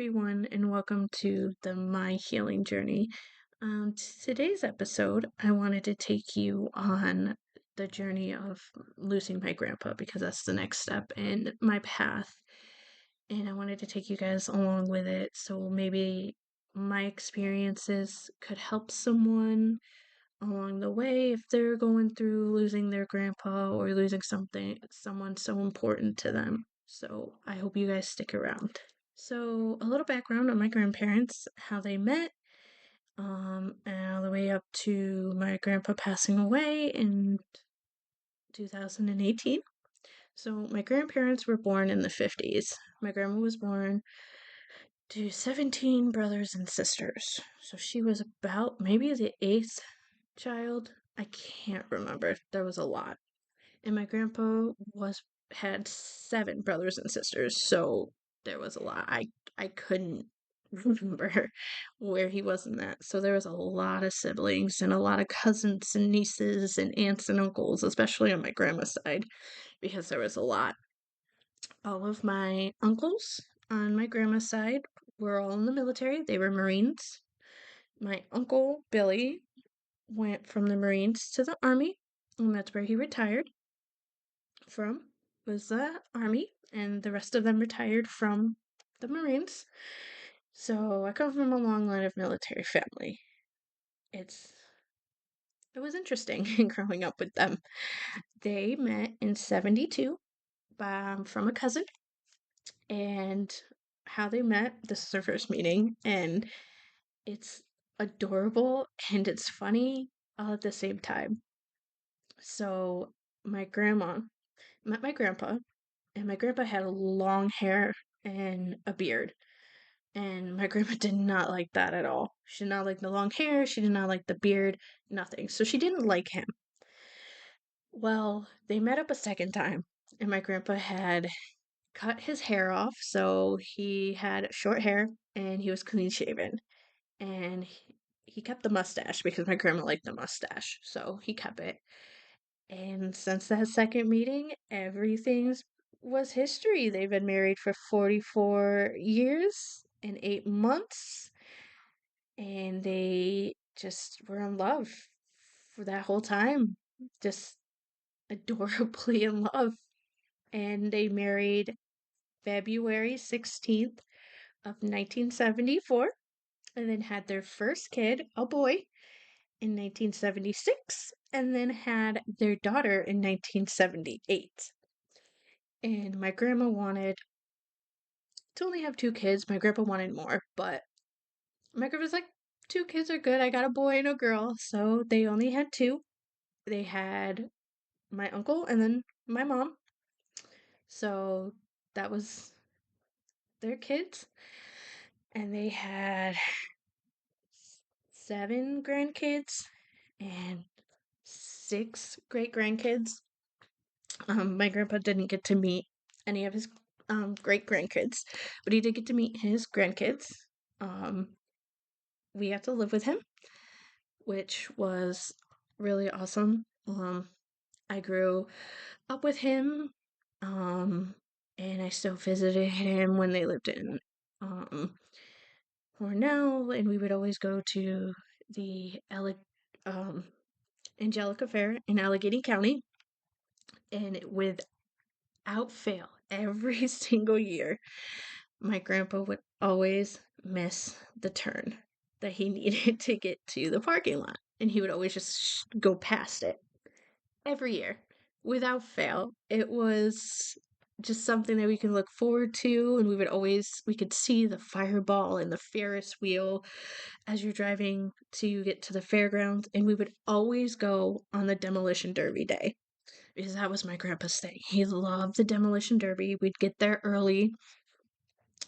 everyone, and welcome to the My Healing Journey. Today's episode, I wanted to take you on the journey of losing my grandpa because that's the next step in my path. And I wanted to take you guys along with it so maybe my experiences could help someone along the way if they're going through losing their grandpa or losing someone so important to them. So I hope you guys stick around. So a little background on my grandparents, how they met, and all the way up to my grandpa passing away in 2018. So my grandparents were born in the 50s. My grandma was born to 17 brothers and sisters. So she was about maybe the eighth child. I can't remember. There was a lot. And my grandpa was had seven brothers and sisters, so there was a lot. I couldn't remember where he was in that. So there was a lot of siblings and a lot of cousins and nieces and aunts and uncles, especially on my grandma's side, because there was a lot. All of my uncles on my grandma's side were all in the military. They were Marines. My uncle Billy went from the Marines to the Army, and that's where he retired from, was the Army, and the rest of them retired from the Marines. So I come from a long line of military family. It's it was interesting growing up with them. They met in 72 from a cousin, and how they met, this is their first meeting, and it's adorable and it's funny all at the same time. So my grandma met my grandpa, and my grandpa had long hair and a beard. And my grandma did not like that at all. She did not like the long hair, she did not like the beard, nothing. So she didn't like him. Well, they met up a second time, and my grandpa had cut his hair off, so he had short hair and he was clean shaven. And he kept the mustache because my grandma liked the mustache, so he kept it. And since that second meeting, everything's was history. They've been married for 44 years and 8 months, and they just were in love for that whole time. Just adorably in love. And they married February 16th of 1974 and then had their first kid, a boy, in 1976 and then had their daughter in 1978. And my grandma wanted to only have two kids. My grandpa wanted more, but my grandpa's like, two kids are good. I got a boy and a girl. So they only had two. They had my uncle and then my mom. So that was their kids. And they had seven grandkids and six great grandkids. My grandpa didn't get to meet any of his great grandkids, but he did get to meet his grandkids. Um, we got to live with him, which was really awesome. I grew up with him, um, and I still visited him when they lived in Hornell, and we would always go to the um, Angelica Fair in Allegheny County, and without fail, every single year, my grandpa would always miss the turn that he needed to get to the parking lot, and he would always just go past it every year without fail. It was just something that we can look forward to, and we could see the fireball and the Ferris wheel as you're driving to get to the fairgrounds, and we would always go on the demolition derby day because that was my grandpa's thing. He loved the demolition derby. We'd get there early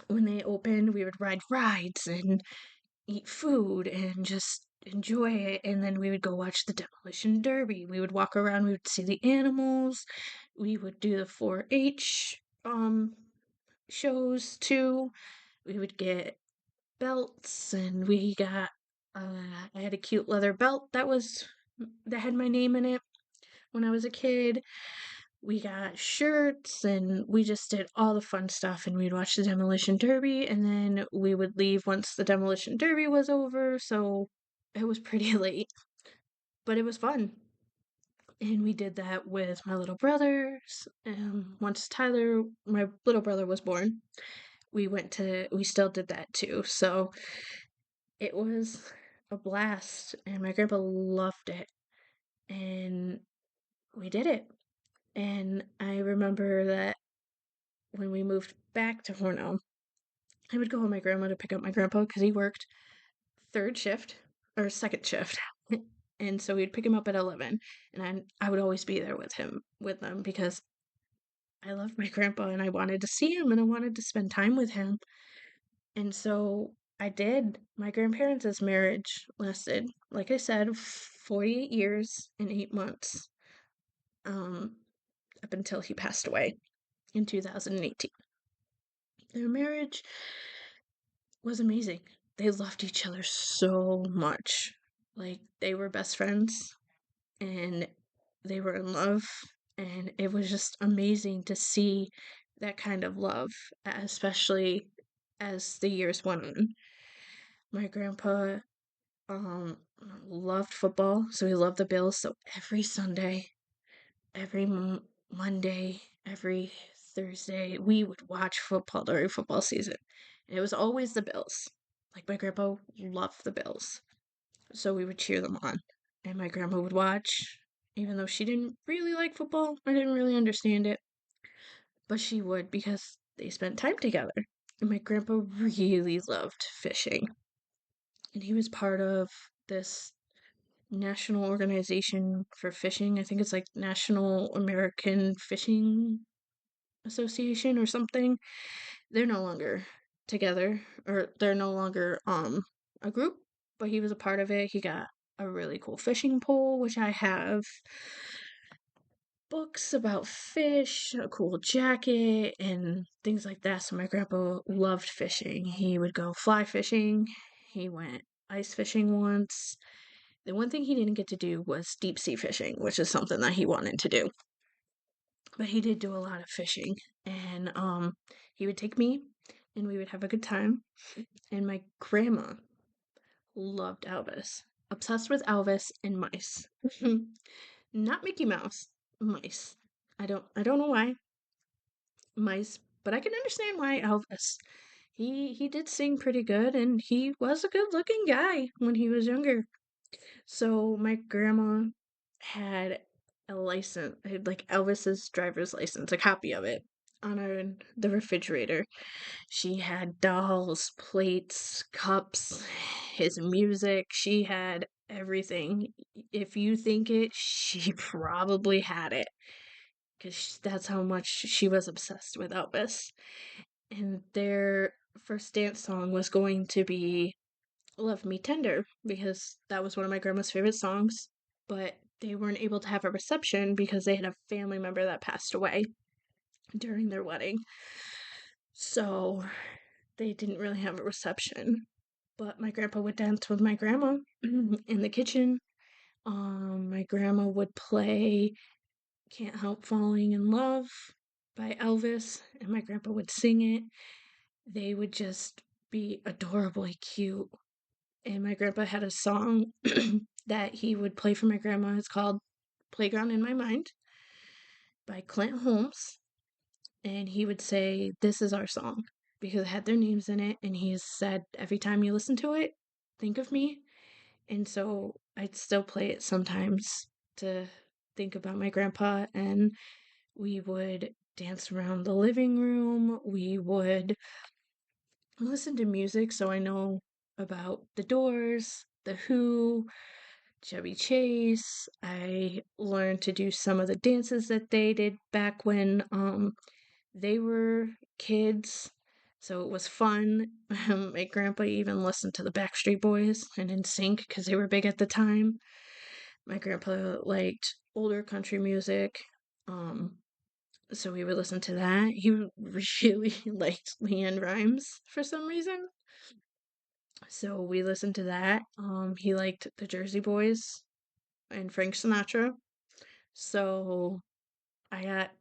when they opened. We would ride rides and eat food and just enjoy it. And then we would go watch the demolition derby. We would walk around, we would see the animals. We would do the 4-H shows too. We would get belts, and we got I had a cute leather belt that had my name in it when I was a kid. we got shirts and we just did all the fun stuff, and we'd watch the Demolition Derby, and then we would leave once the Demolition Derby was over, so it was pretty late, but it was fun. And we did that with my little brothers. Once Tyler, my little brother, was born, we still did that too. So it was a blast, and my grandpa loved it, and we did it. And I remember that when we moved back to Hornell, I would go with my grandma to pick up my grandpa because he worked third shift or second shift. And so we'd pick him up at 11, and I would always be there with them because I loved my grandpa and I wanted to see him and I wanted to spend time with him. And so I did. My grandparents' marriage lasted, like I said, 48 years and 8 months, um, up until he passed away in 2018. Their marriage was amazing. They loved each other so much. Like, they were best friends and they were in love, and it was just amazing to see that kind of love, especially as the years went on. My grandpa um loved football, so he loved the Bills. So every Sunday, every Monday, every Thursday, we would watch football during football season. And it was always the Bills. Like, my grandpa loved the Bills. So we would cheer them on. And my grandma would watch, even though she didn't really like football. I didn't really understand it. But she would because they spent time together. And my grandpa really loved fishing. And he was part of this national organization for fishing. I think it's like National American Fishing Association or something. They're no longer together, or they're no longer a group, but he was a part of it. He got a really cool fishing pole, which I have, books about fish, a cool jacket, and things like that. So my grandpa loved fishing. He would go fly fishing. He went ice fishing once. The one thing he didn't get to do was deep sea fishing, which is something that he wanted to do. But he did do a lot of fishing, and he would take me and we would have a good time. And my grandma loved Elvis. Obsessed with Elvis and mice. Not Mickey Mouse, mice. I don't know why. Mice, but I can understand why Elvis. He did sing pretty good, and he was a good-looking guy when he was younger. So my grandma had a license, had like Elvis's driver's license, a copy of it, on the refrigerator. She had dolls, plates, cups, his music. She had everything. If you think it, she probably had it because that's how much she was obsessed with Elvis. And their first dance song was going to be Love Me Tender because that was one of my grandma's favorite songs. But they weren't able to have a reception because they had a family member that passed away during their wedding. So they didn't really have a reception. But my grandpa would dance with my grandma in the kitchen. My grandma would play Can't Help Falling in Love by Elvis, and my grandpa would sing it. They would just be adorably cute. And my grandpa had a song that he would play for my grandma. It's called Playground in My Mind by Clint Holmes. And he would say, "This is our song," because it had their names in it. And he said, every time you listen to it, think of me. And so I'd still play it sometimes to think about my grandpa. And we would dance around the living room. We would listen to music. So I know about The Doors, The Who, Chevy Chase. I learned to do some of the dances that they did back when they were kids. So it was fun. My grandpa even listened to the Backstreet Boys and NSYNC because they were big at the time. My grandpa liked older country music. Um, so we would listen to that. He really liked LeAnn Rimes for some reason. So we listened to that. He liked the Jersey Boys and Frank Sinatra. So I got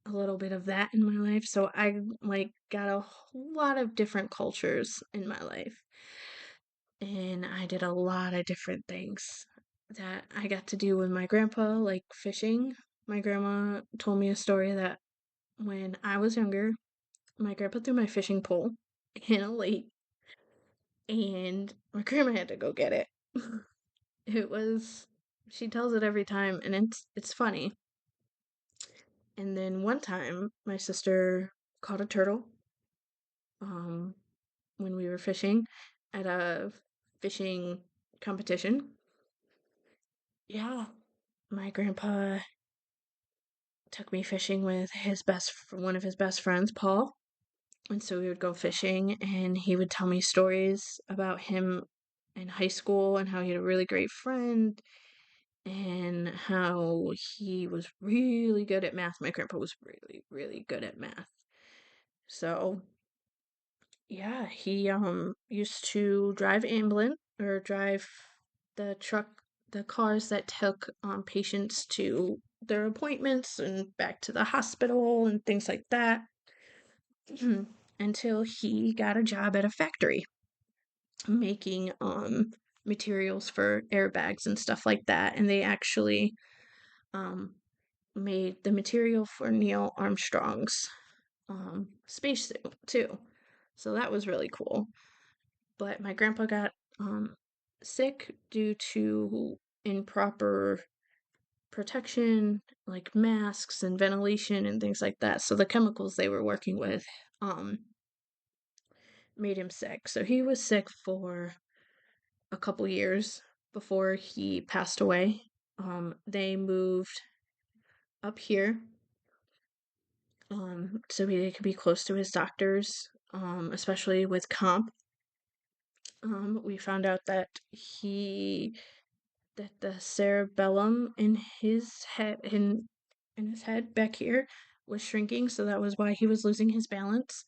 a little bit of that in my life. So I like got a whole lot of different cultures in my life. And I did a lot of different things that I got to do with my grandpa, like fishing. My grandma told me a story that when I was younger, my grandpa threw my fishing pole in a lake and my grandma had to go get it. It was she tells it every time and it's funny. And then one time my sister caught a turtle um when we were fishing at a fishing competition. Yeah, my grandpa took me fishing with one of his best friends, Paul. And so we would go fishing and he would tell me stories about him in high school and how he had a really great friend and how he was really good at math. My grandpa was really, really good at math. So, yeah, he used to drive ambulance or drive the truck, the cars that took patients to their appointments and back to the hospital and things like that until he got a job at a factory making materials for airbags and stuff like that. And they actually um made the material for Neil Armstrong's spacesuit too. So that was really cool. But my grandpa got sick due to improper protection, like masks and ventilation and things like that. So the chemicals they were working with um, made him sick. So he was sick for a couple years before he passed away. They moved up here so he could be close to his doctors, especially with comp. We found out that the cerebellum in his head back here was shrinking, so that was why he was losing his balance.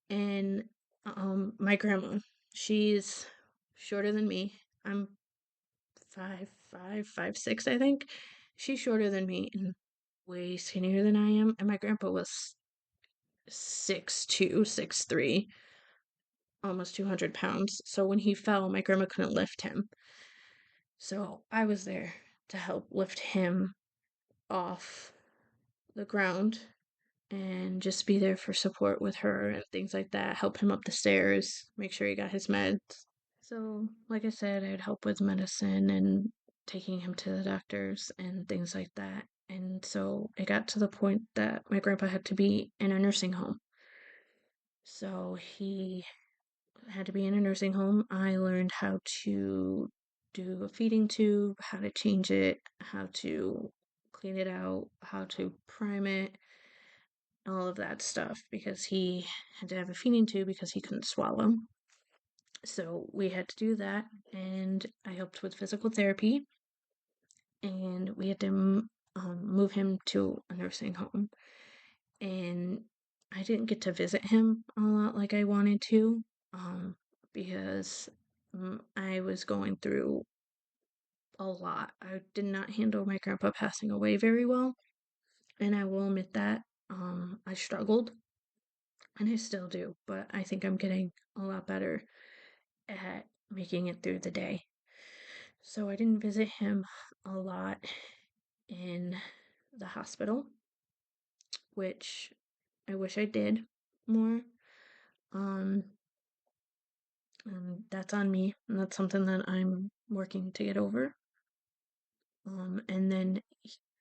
And my grandma, she's shorter than me. I'm 5'5", 5'6", I think. She's shorter than me and way skinnier than I am. And my grandpa was 6'2", 6'3", almost 200 pounds. So when he fell, my grandma couldn't lift him. So I was there to help lift him off the ground and just be there for support with her and things like that. Help him up the stairs, make sure he got his meds. So, like I said, I'd help with medicine and taking him to the doctors and things like that. And so it got to the point that my grandpa had to be in a nursing home. So he had to be in a nursing home. I learned how to do a feeding tube, how to change it, how to clean it out, how to prime it, all of that stuff because he had to have a feeding tube because he couldn't swallow. So we had to do that, and I helped with physical therapy, and we had to move him to a nursing home. And I didn't get to visit him a lot like I wanted to, because I was going through a lot. I did not handle my grandpa passing away very well, and I will admit that I struggled, and I still do, but I think I'm getting a lot better at making it through the day. So I didn't visit him a lot in the hospital, which I wish I did more. Um, and that's on me, and that's something that I'm working to get over. And then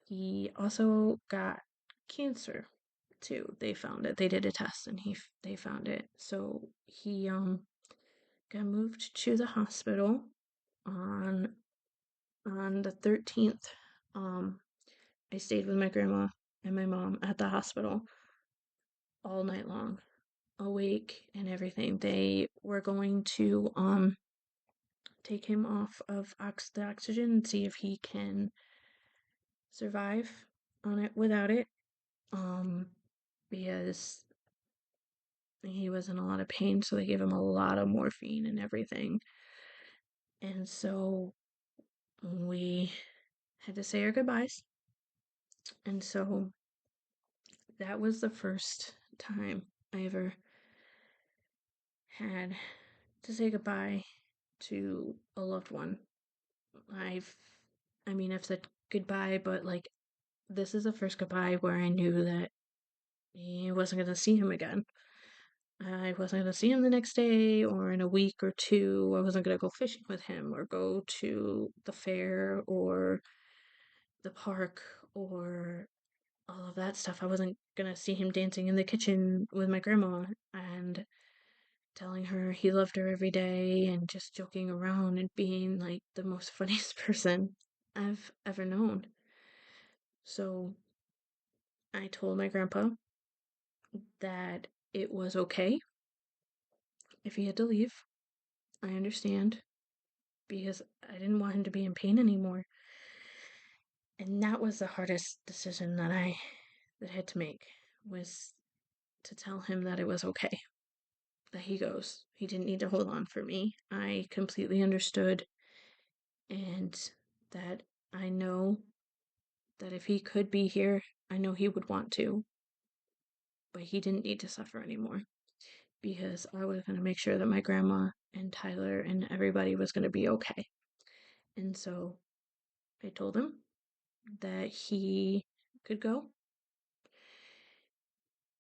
he also got cancer too. They found it. They did a test, and they found it. So he got moved to the hospital on the 13th. I stayed with my grandma and my mom at the hospital all night long, awake and everything. They were going to take him off of the oxygen and see if he can survive on it without it. Um, because he was in a lot of pain, so they gave him a lot of morphine and everything. And so we had to say our goodbyes. And so that was the first time I ever had to say goodbye to a loved one. I've, I mean, I've said goodbye, but like, this is the first goodbye where I knew that I wasn't going to see him again. I wasn't going to see him the next day or in a week or two. I wasn't going to go fishing with him or go to the fair or the park or all of that stuff. I wasn't going to see him dancing in the kitchen with my grandma and telling her he loved her every day and just joking around and being like the most funniest person I've ever known. So I told my grandpa that it was okay if he had to leave. I understand because I didn't want him to be in pain anymore. And that was the hardest decision that I had to make, was to tell him that it was okay, that he goes. He didn't need to hold on for me. I completely understood, and that I know that if he could be here, I know he would want to, but he didn't need to suffer anymore, because I was going to make sure that my grandma and Tyler and everybody was going to be okay. And so I told him that he could go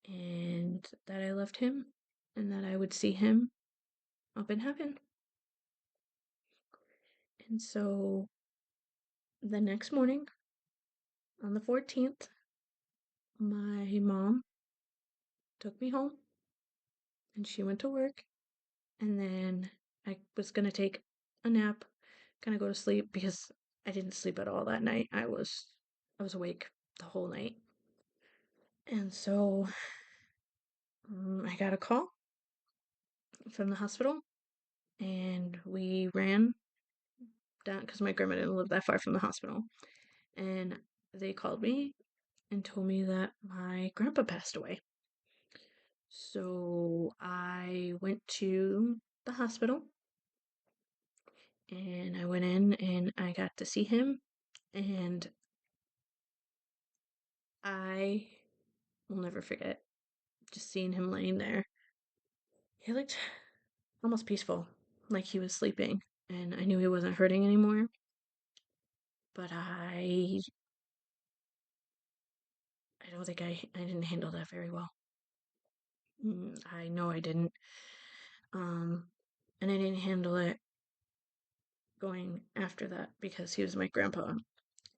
and that I loved him and that I would see him up in heaven. And so the next morning, on the 14th, my mom took me home and she went to work. And then I was going to take a nap, kind of go to sleep because I didn't sleep at all that night. I was awake the whole night. And so I got a call from the hospital and we ran down because my grandma didn't live that far from the hospital. And they called me and told me that my grandpa passed away. So I went to the hospital and I went in and I got to see him. And I will never forget just seeing him laying there. He looked almost peaceful, like he was sleeping. And I knew he wasn't hurting anymore. But I don't think I didn't handle that very well. I know I didn't. Um, and I didn't handle it going after that because he was my grandpa.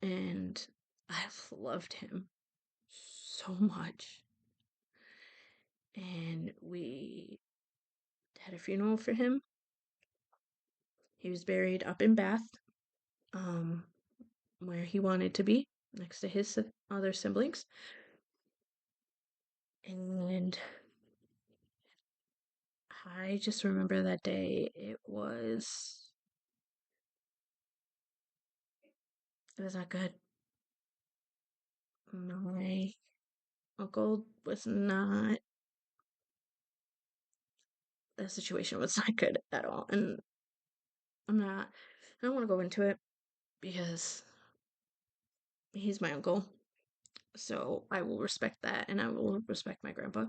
And I've loved him so much. And we had a funeral for him. He was buried up in Bath, um, where he wanted to be, next to his other siblings. And I just remember that day. It was not good. My uncle was not, the situation was not good at all. And I don't want to go into it because he's my uncle. So I will respect that and I will respect my grandpa.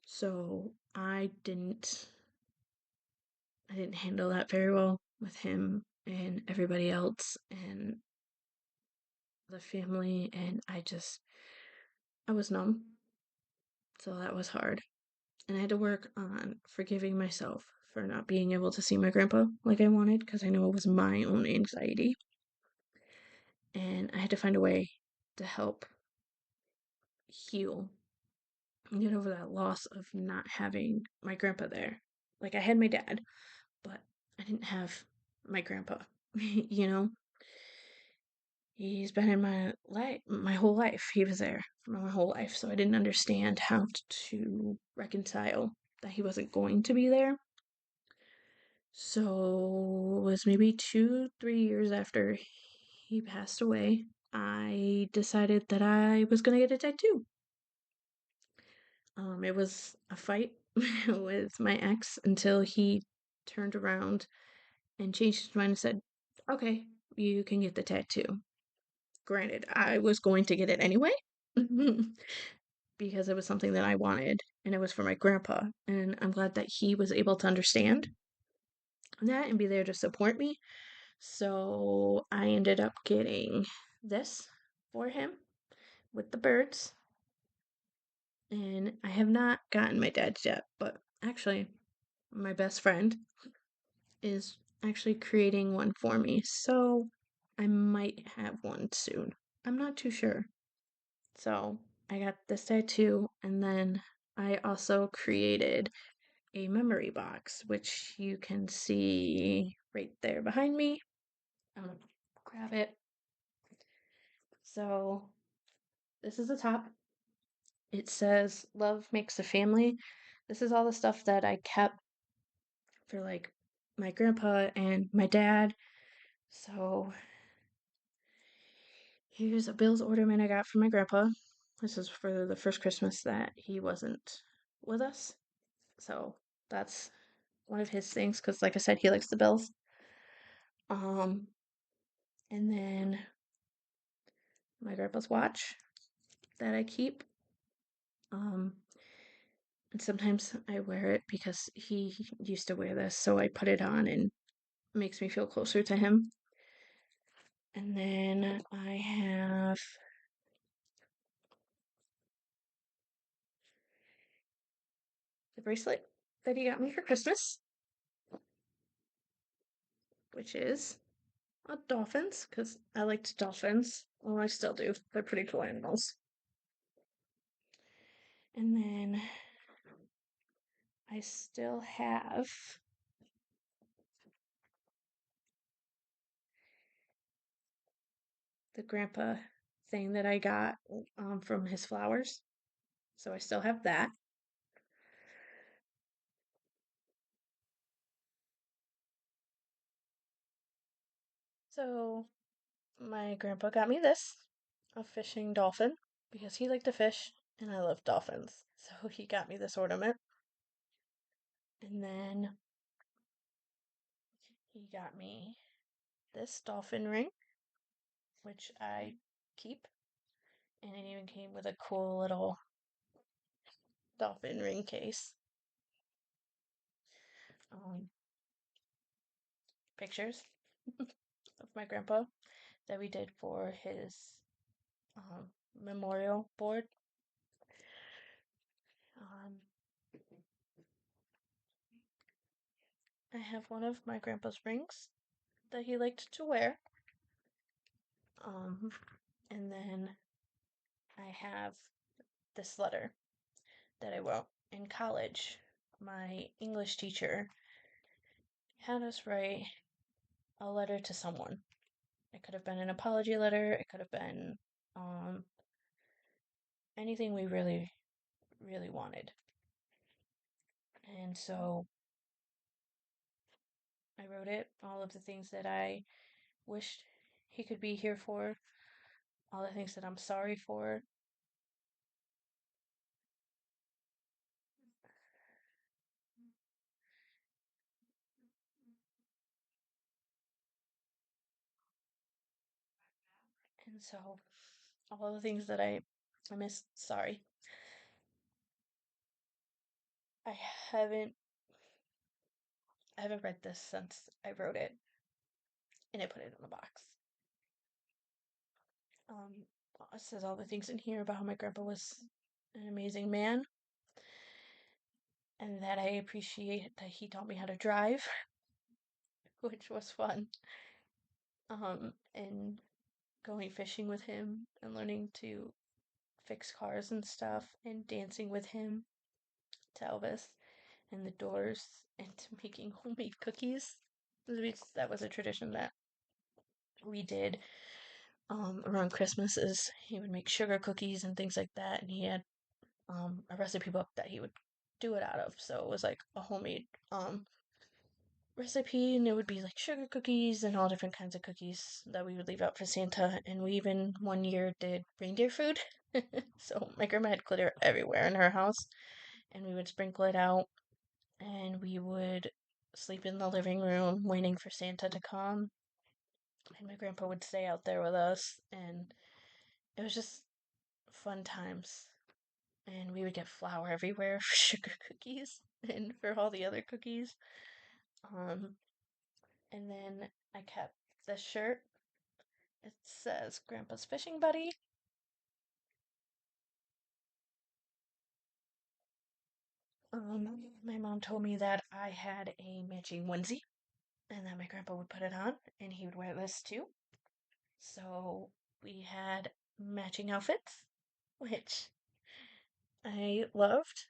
So I didn't handle that very well with him and everybody else and the family, and I was numb. So that was hard. And I had to work on forgiving myself for not being able to see my grandpa like I wanted because I know it was my own anxiety. And I had to find a way to help heal and get over that loss of not having my grandpa there. Like I had my dad, but I didn't have my grandpa. you know, he's been in my whole life. He was there for my whole life, so I didn't understand how to reconcile that he wasn't going to be there. So it was maybe 2, 3 years after he passed away, I decided that I was gonna get a tattoo. It was a fight with my ex until he turned around and changed his mind and said, "Okay, you can get the tattoo." Granted, I was going to get it anyway, because it was something that I wanted and it was for my grandpa. And I'm glad that he was able to understand that and be there to support me. So I ended up getting this for him with the birds. And I have not gotten my dad's yet, but actually, my best friend is actually creating one for me. So I might have one soon. I'm not too sure. So I got this tattoo, and then I also created a memory box, which you can see right there behind me. I'm gonna grab it. So this is the top. It says love makes a family. This is all the stuff that I kept for like my grandpa and my dad. So here's a Bill's ornament I got from my grandpa. This is for the first Christmas that he wasn't with us. So that's one of his things because, like I said, he likes the Bills. Um, and then my grandpa's watch that I keep. Um, and sometimes I wear it because he used to wear this, so I put it on and it makes me feel closer to him. And then I have the bracelet that he got me for Christmas, which is dolphins, because I liked dolphins. Well, I still do. They're pretty cool animals. And then I still have the grandpa thing that I got from his flowers. So I still have that. So my grandpa got me this, a fishing dolphin, because he liked to fish and I love dolphins. So he got me this ornament. And then he got me this dolphin ring, which I keep. And it even came with a cool little dolphin ring case. Um, Pictures of my grandpa that we did for his memorial board. Um, I have one of my grandpa's rings that he liked to wear. Um, and then I have this letter that I wrote in college. My English teacher had us write a letter to someone. It could have been an apology letter, it could have been um, anything we really, really wanted. And so I wrote it, all of the things that I wished he could be here for, all the things that I'm sorry for. And so all the things that I miss, sorry. I haven't I haven't read this since I wrote it and I put it in the box. Um, it says all the things in here about how my grandpa was an amazing man and that I appreciate that he taught me how to drive, which was fun. And going fishing with him and learning to fix cars and stuff and dancing with him to Elvis and the Doors and to making homemade cookies. That was a tradition that we did around Christmas is he would make sugar cookies and things like that, and he had a recipe book that he would do it out of. So it was like a homemade recipe, and it would be like sugar cookies and all different kinds of cookies that we would leave out for Santa. And we even one year did reindeer food. So my grandma had glitter everywhere in her house, and we would sprinkle it out, and we would sleep in the living room waiting for Santa to come. And my grandpa would stay out there with us, and it was just fun times. And we would get flour everywhere for sugar cookies and for all the other cookies. Um, and then I kept the shirt. It says Grandpa's Fishing Buddy. My mom told me that I had a matching onesie and that my grandpa would put it on and he would wear this too. So we had matching outfits, which I loved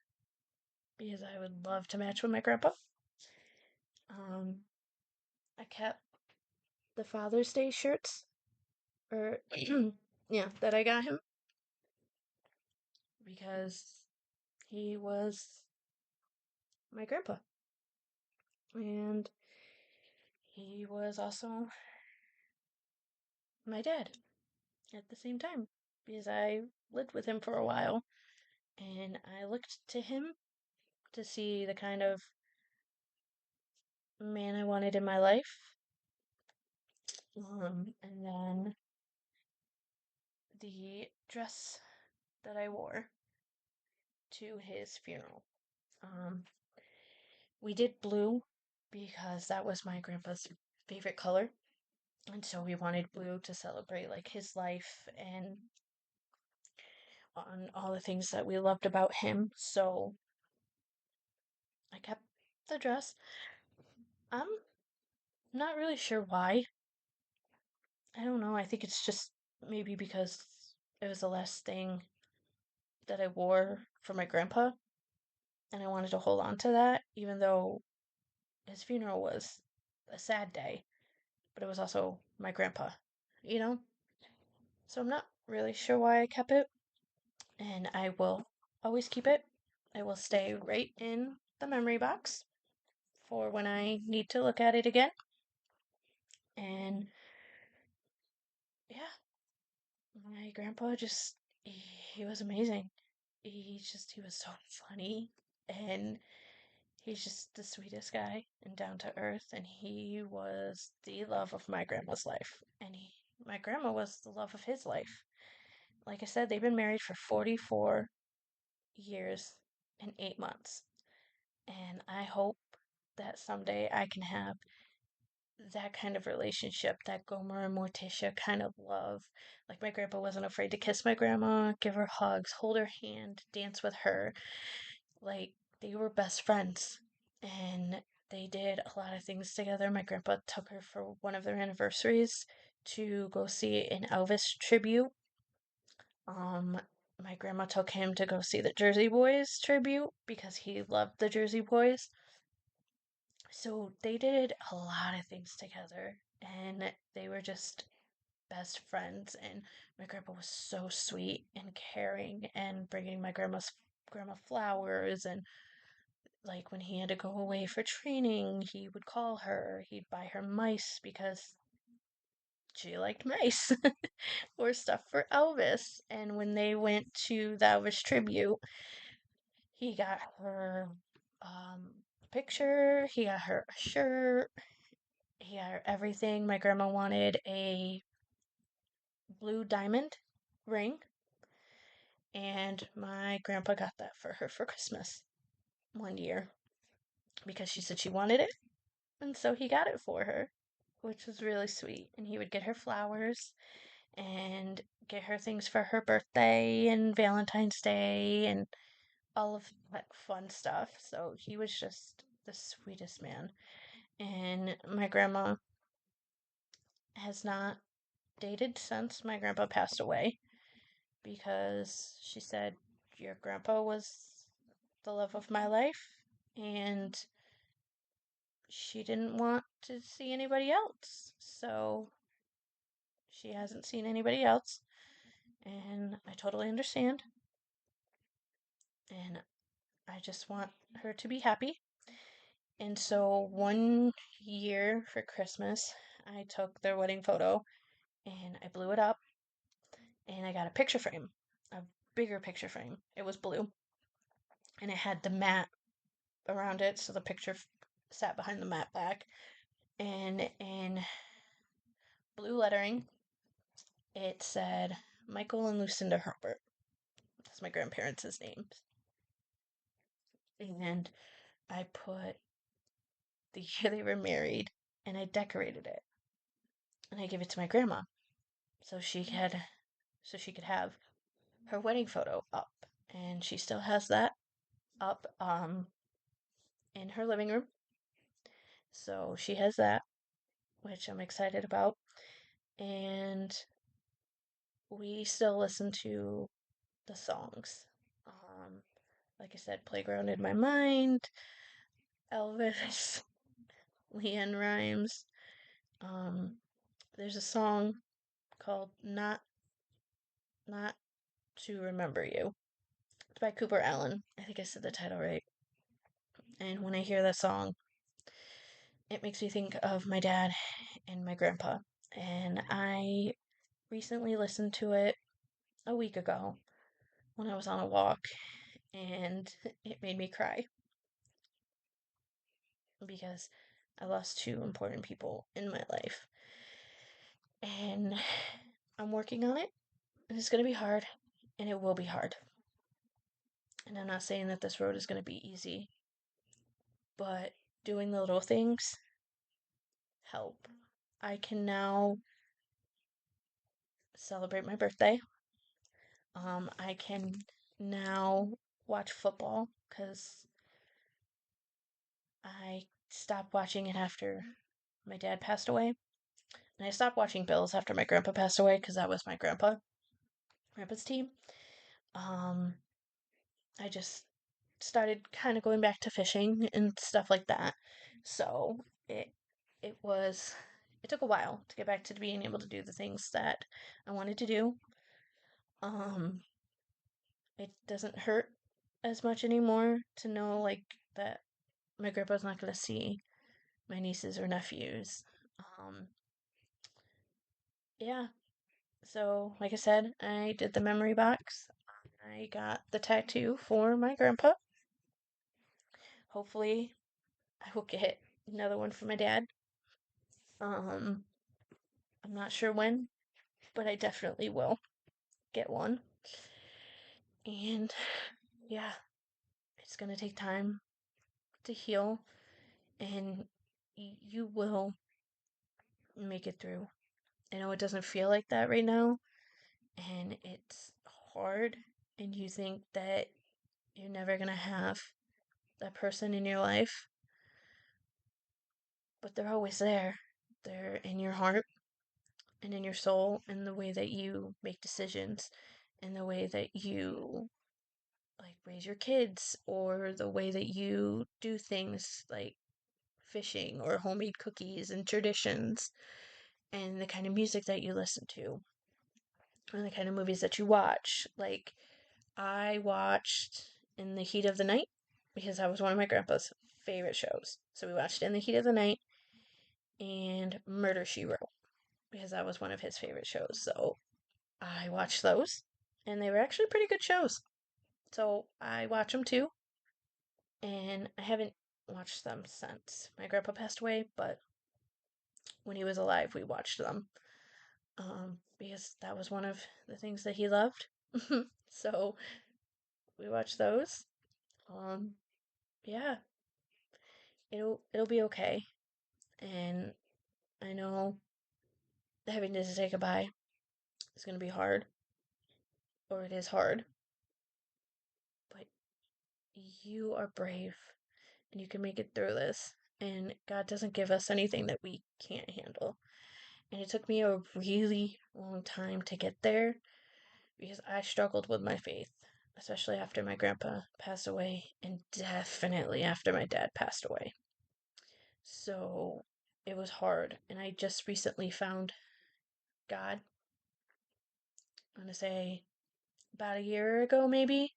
because I would love to match with my grandpa. Um, I kept the Father's Day shirts, or yeah, that I got him because he was my grandpa, and he was also my dad at the same time because I lived with him for a while, and I looked to him to see the kind of man I wanted in my life. And then the dress that I wore to his funeral. Um, we did blue because that was my grandpa's favorite color. And so we wanted blue to celebrate like his life and on all the things that we loved about him. So I kept the dress. I'm not really sure why. I don't know. I think it's just maybe because it was the last thing that I wore for my grandpa and I wanted to hold on to that even though his funeral was a sad day, but it was also my grandpa, you know? So I'm not really sure why I kept it, and I will always keep it. It will stay right in the memory box for when I need to look at it again. And yeah, my grandpa just, he was amazing. He was so funny and he's just the sweetest guy and down to earth. And he was the love of my grandma's life. And my grandma was the love of his life. Like I said, they've been married for 44 years and 8 months. And I hope that someday I can have that kind of relationship, that Gomer and Morticia kind of love. Like my grandpa wasn't afraid to kiss my grandma, give her hugs, hold her hand, dance with her. Like they were best friends. And they did a lot of things together. My grandpa took her for one of their anniversaries to go see an Elvis tribute. Um, my grandma took him to go see the Jersey Boys tribute because he loved the Jersey Boys. So they did a lot of things together and they were just best friends. And my grandpa was so sweet and caring and bringing my grandma flowers. And like when he had to go away for training, he would call her, he'd buy her mice because she liked mice or stuff for Elvis. And when they went to the Elvis tribute, he got her a picture, he got her a shirt, he got her everything. My grandma wanted a blue diamond ring, and my grandpa got that for her for Christmas one year because she said she wanted it, and so he got it for her, which was really sweet. And he would get her flowers and get her things for her birthday and Valentine's Day and all of that fun stuff. So he was just the sweetest man. And my grandma has not dated since my grandpa passed away because she said, your grandpa was the love of my life, and she didn't want to see anybody else. So she hasn't seen anybody else, and I totally understand. And I just want her to be happy. And so one year for Christmas, I took their wedding photo and I blew it up and I got a picture frame, a bigger picture frame. It was blue and it had the mat around it, so the picture sat behind the mat back. And in blue lettering, it said Michael and Lucinda Herbert. as my grandparents' names. And I put the year they were married and I decorated it. And I gave it to my grandma so she could have her wedding photo up. And she still has that up in her living room. So she has that, which I'm excited about. And we still listen to the songs. Like I said, Playground in My Mind, Elvis, LeAnn Rimes. Um, there's a song called Not to Remember You. It's by Cooper Allen. I think I said the title right. And when I hear that song, it makes me think of my dad and my grandpa. And I recently listened to it a week ago when I was on a walk, and it made me cry because I lost two important people in my life. And I'm working on it, and it's going to be hard, and it will be hard. And I'm not saying that this road is going to be easy, but doing the little things help. I can now celebrate my birthday. I can now watch football because I stopped watching it after my dad passed away. And I stopped watching Bills after my grandpa passed away because that was my grandpa's team. Um, I just started kind of going back to fishing and stuff like that. So it was it took a while to get back to being able to do the things that I wanted to do. Um, it doesn't hurt as much anymore to know like that my grandpa's not gonna see my nieces or nephews. Um, yeah. So like I said, I did the memory box. I got the tattoo for my grandpa. Hopefully, I will get another one for my dad. Um, I'm not sure when, but I definitely will get one. And yeah, it's gonna take time to heal, and you will make it through. I know it doesn't feel like that right now, and it's hard, and you think that you're never gonna have that person in your life, but they're always there. They're in your heart and in your soul, and the way that you make decisions, and the way that you like raise your kids, or the way that you do things like fishing or homemade cookies and traditions, and the kind of music that you listen to, and the kind of movies that you watch. Like, I watched In the Heat of the Night because that was one of my grandpa's favorite shows. So we watched In the Heat of the Night and Murder She Wrote because that was one of his favorite shows. So I watched those, and they were actually pretty good shows. So I watch them too, and I haven't watched them since my grandpa passed away, but when he was alive, we watched them because that was one of the things that he loved. So we watched those. Um, yeah, it'll be okay, and I know having to say goodbye is gonna be hard, or it is hard, but you are brave, and you can make it through this. And God doesn't give us anything that we can't handle. And it took me a really long time to get there because I struggled with my faith, especially after my grandpa passed away and definitely after my dad passed away. So it was hard. And I just recently found God, I'm going to say about a year ago, maybe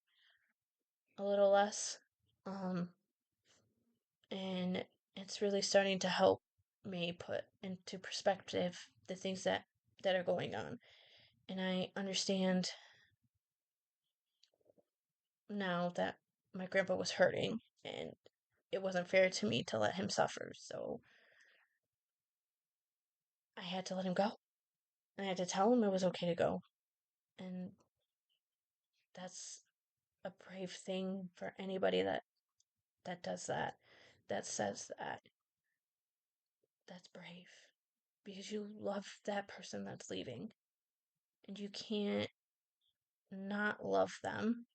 a little less. Um, and it's really starting to help me put into perspective the things that are going on. And I understand now that my grandpa was hurting and it wasn't fair to me to let him suffer. So I had to let him go. And I had to tell him it was okay to go. And that's a brave thing for anybody that does that, that says that. That's brave because you love that person that's leaving and you can't not love them,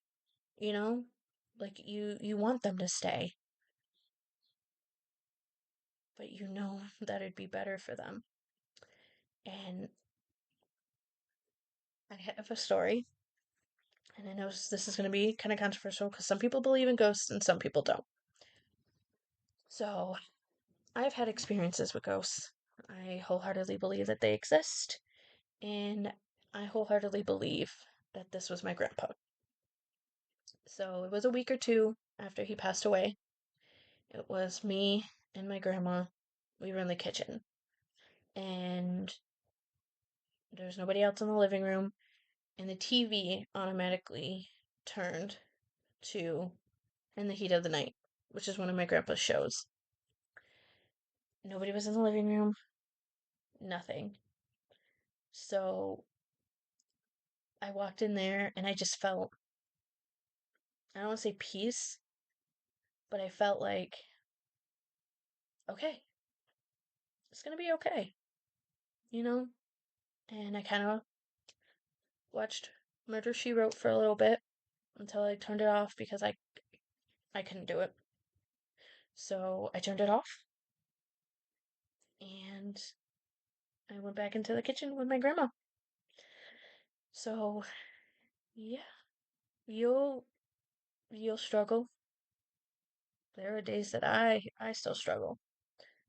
you know? Like you want them to stay, but you know that it'd be better for them. And I have a story, and I know this is going to be kind of controversial because some people believe in ghosts and some people don't. So, I've had experiences with ghosts. I wholeheartedly believe that they exist, and I wholeheartedly believe that this was my grandpa. So, it was a week or two after he passed away. It was me and my grandma. We were in the kitchen, and there was nobody else in the living room, and the TV automatically turned to In the Heat of the Night, which is one of my grandpa's shows. Nobody was in the living room, nothing. So I walked in there and I just felt, I don't want to say peace, but I felt like, okay, it's going to be okay, you know? And I kind of watched Murder She Wrote for a little bit until I turned it off because I couldn't do it. So I turned it off and I went back into the kitchen with my grandma. So yeah, you'll you'll struggle. There are days that I still struggle,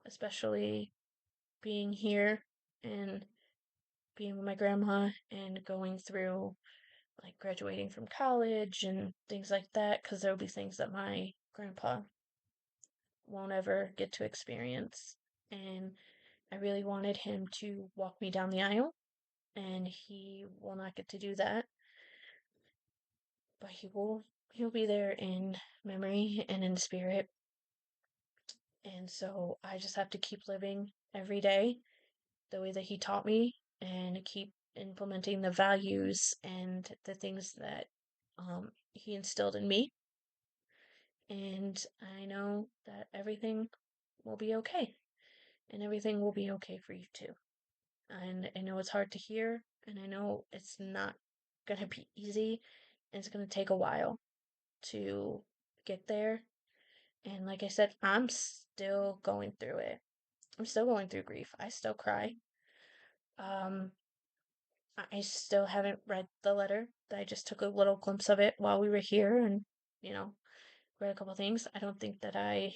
especially being here and being with my grandma and going through like graduating from college and things like that because there'll be things that my grandpa won't ever get to experience. And I really wanted him to walk me down the aisle, and he will not get to do that, but he'll be there in memory and in spirit. And so I just have to keep living every day the way that he taught me and keep implementing the values and the things that he instilled in me. And I know that everything will be okay. And everything will be okay for you too. And I know it's hard to hear, and I know it's not going to be easy, and it's going to take a while to get there. And like I said, I'm still going through it. I'm still going through grief. I still cry. Um, I still haven't read the letter. I just took a little glimpse of it while we were here and, you know, read a couple things. I don't think that I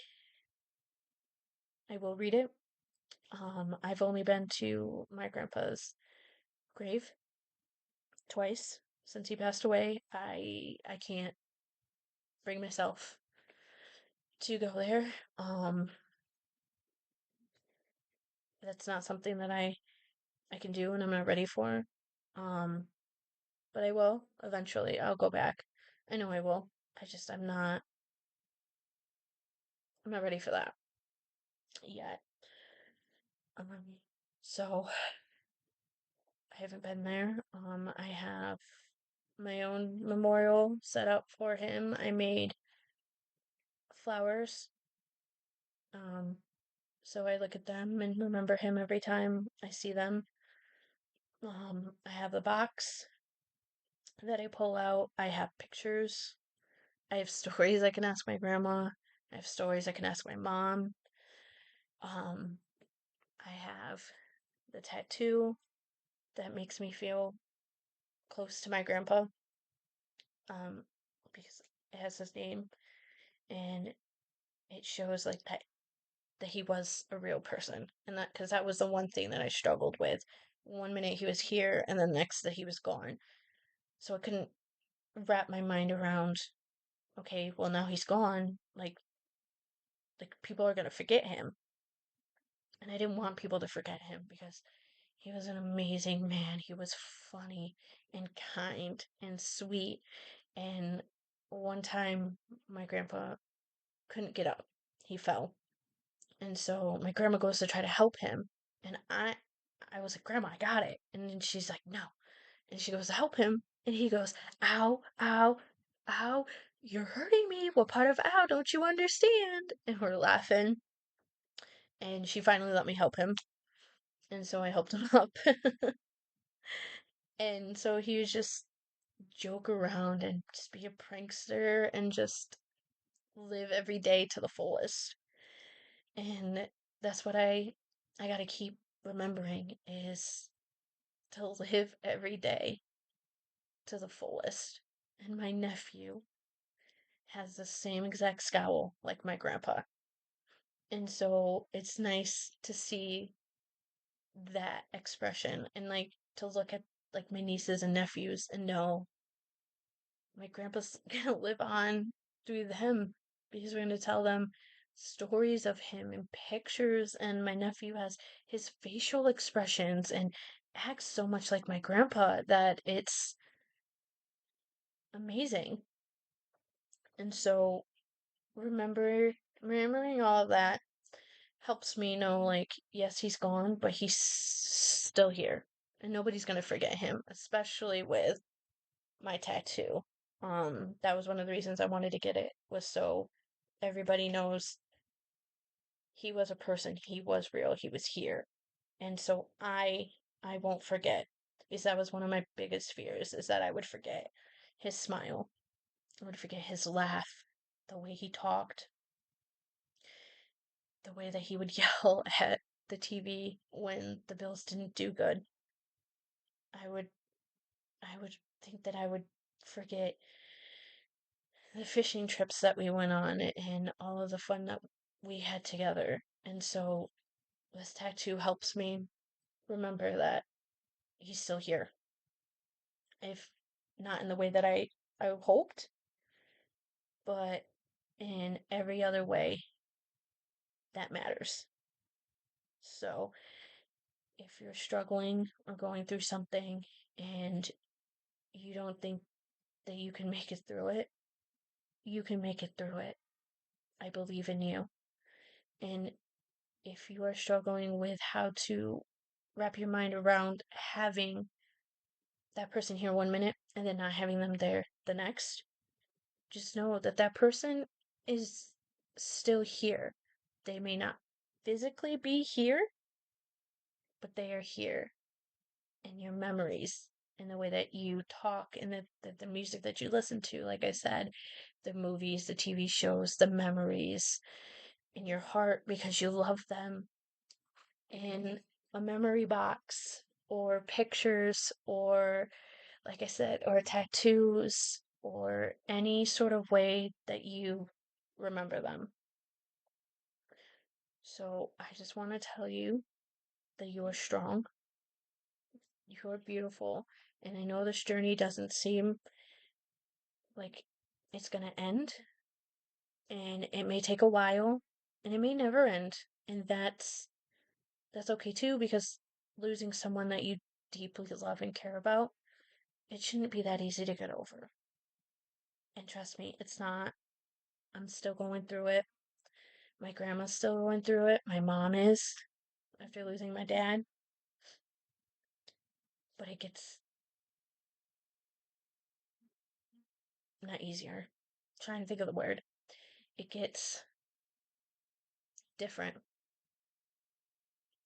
will read it. I've only been to my grandpa's grave twice since he passed away. I can't bring myself to go there. That's not something that I can do and I'm not ready for. Um, but I will eventually. I'll go back. I know I will. I'm not ready for that yet. Um, so I haven't been there. I have my own memorial set up for him. I made flowers. Um, so I look at them and remember him every time I see them. I have a box that I pull out. I have pictures. I have stories I can ask my grandma. I have stories I can ask my mom. Um, I have the tattoo that makes me feel close to my grandpa. Um, because it has his name and it shows like that he was a real person, and that because that was the one thing that I struggled with. One minute he was here and the next that he was gone, so I couldn't wrap my mind around, okay, well now he's gone, like people are gonna forget him, and I didn't want people to forget him because he was an amazing man. He was funny and kind and sweet. And one time my grandpa couldn't get up, he fell. And so my grandma goes to try to help him. And I was like, Grandma, I got it. And then she's like, no. And she goes to help him. And he goes, ow, ow. ow, you're hurting me. What part of ow don't you understand? And we're laughing. And she finally let me help him. And so I helped him up. And so he was just joke around and just be a prankster and just live every day to the fullest. And that's what I gotta keep remembering is to live every day to the fullest. And my nephew has the same exact scowl like my grandpa. And so it's nice to see that expression and like to look at like my nieces and nephews and know my grandpa's gonna live on through them because we're gonna tell them stories of him and pictures, and my nephew has his facial expressions and acts so much like my grandpa that it's amazing. And so remembering all of that helps me know like yes, he's gone, but he's still here. And nobody's gonna forget him, especially with my tattoo. That was one of the reasons I wanted to get it, was so everybody knows he was a person, he was real, he was here. And so I won't forget, because that was one of my biggest fears, is that I would forget his smile. I would forget his laugh, the way he talked, the way that he would yell at the TV when the Bills didn't do good. I would I would think that I would forget the fishing trips that we went on and all of the fun that we had together. And so this tattoo helps me remember that he's still here. If not in the way that I hoped, but in every other way that matters. So if you're struggling or going through something and you don't think that you can make it through it, you can make it through it. I believe in you. And if you are struggling with how to wrap your mind around having that person here 1 minute and then not having them there the next, just know that that person is still here. They may not physically be here, but they are here in your memories, in the way that you talk, and the music that you listen to, like I said, the movies, the TV shows, the memories in your heart because you love them, in a memory box or pictures or, like I said, or tattoos or any sort of way that you remember them. So I just want to tell you that you are strong, you are beautiful, and I know this journey doesn't seem like it's gonna end, and it may take a while, and it may never end, and that's okay too, because losing someone that you deeply love and care about, it shouldn't be that easy to get over. And trust me, it's not. I'm still going through it. My grandma's still going through it. My mom is, after losing my dad. But it gets not easier. I'm trying to think of the word. It gets different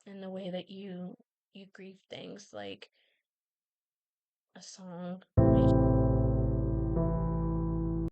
in the way that you grieve things, like a song